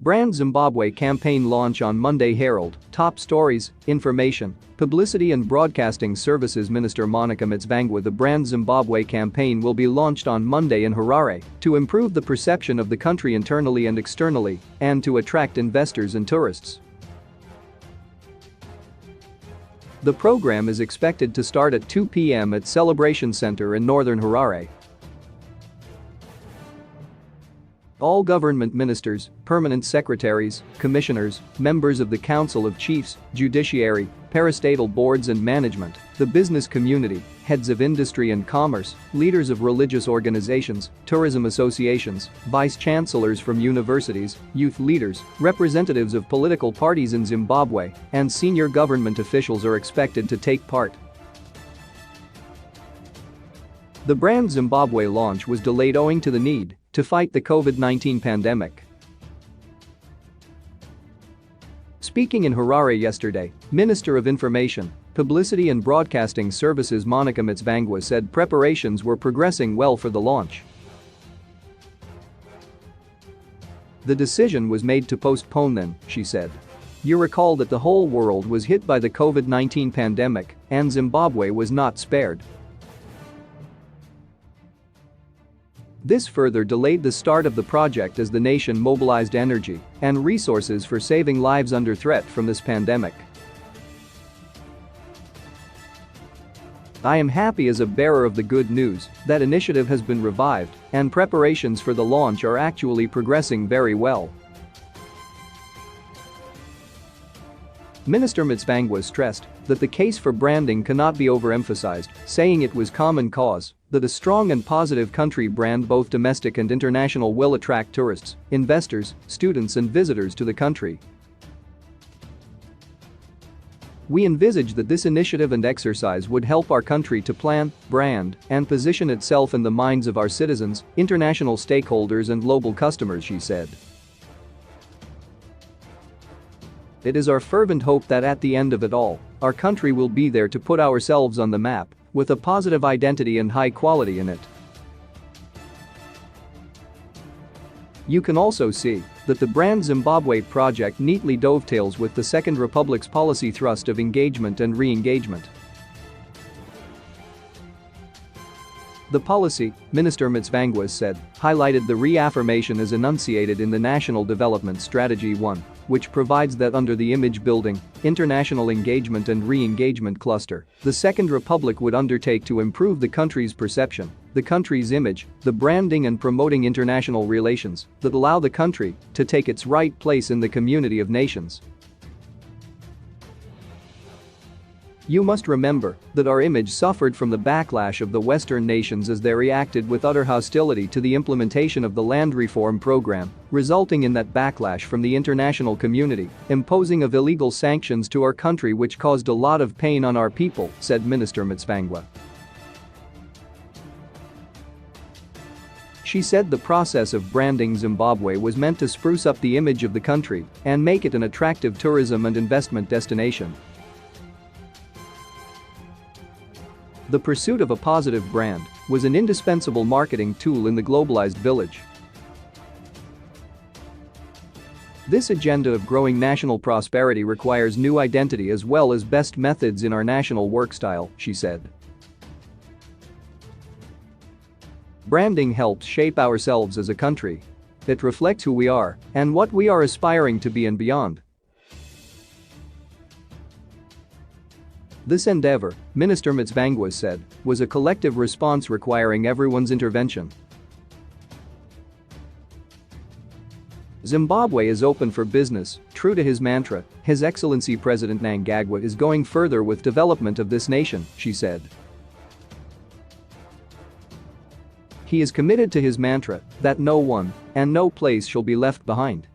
Brand Zimbabwe campaign launch on Monday. Herald, top stories, information, Publicity and Broadcasting Services Minister Monica Mtsvangwa. The Brand Zimbabwe campaign will be launched on Monday in Harare to improve the perception of the country internally and externally and to attract investors and tourists. The program is expected to start at 2 p.m. at Celebration Center in northern Harare. All government ministers, permanent secretaries, commissioners, members of the Council of Chiefs, judiciary, parastatal boards and management, the business community, heads of industry and commerce, leaders of religious organizations, tourism associations, vice-chancellors from universities, youth leaders, representatives of political parties in Zimbabwe, and senior government officials are expected to take part. The Brand Zimbabwe launch was delayed owing to the need to fight the COVID-19 pandemic. Speaking in Harare yesterday, Minister of Information, Publicity and Broadcasting Services Monica Mtsvangwa said preparations were progressing well for the launch. The decision was made to postpone then, she said. You recall that the whole world was hit by the COVID-19 pandemic and Zimbabwe was not spared. This further delayed the start of the project as the nation mobilized energy and resources for saving lives under threat from this pandemic. I am happy as a bearer of the good news that initiative has been revived and preparations for the launch are actually progressing very well. Minister Mtsvangwa stressed that the case for branding cannot be overemphasized, saying it was common cause that a strong and positive country brand, both domestic and international, will attract tourists, investors, students and visitors to the country. We envisage that this initiative and exercise would help our country to plan, brand, and position itself in the minds of our citizens, international stakeholders and global customers, she said. It is our fervent hope that at the end of it all, our country will be there to put ourselves on the map with a positive identity and high quality in it. You can also see that the Brand Zimbabwe project neatly dovetails with the Second Republic's policy thrust of engagement and re-engagement. The policy, Minister Mtsvangwa said, highlighted the reaffirmation as enunciated in the National Development Strategy 1, which provides that under the image building, international engagement and re-engagement cluster, the Second Republic would undertake to improve the country's perception, the country's image, the branding and promoting international relations that allow the country to take its right place in the community of nations. You must remember that our image suffered from the backlash of the Western nations as they reacted with utter hostility to the implementation of the land reform program, resulting in that backlash from the international community, imposing of illegal sanctions to our country which caused a lot of pain on our people, said Minister Mtsvangwa. She said the process of branding Zimbabwe was meant to spruce up the image of the country and make it an attractive tourism and investment destination. The pursuit of a positive brand was an indispensable marketing tool in the globalized village. This agenda of growing national prosperity requires new identity as well as best methods in our national work style, she said. Branding helps shape ourselves as a country. It reflects who we are and what we are aspiring to be and beyond. This endeavor, Minister Mtsvangwa said, was a collective response requiring everyone's intervention. Zimbabwe is open for business. True to his mantra, His Excellency President Mnangagwa is going further with development of this nation, she said. He is committed to his mantra that no one and no place shall be left behind.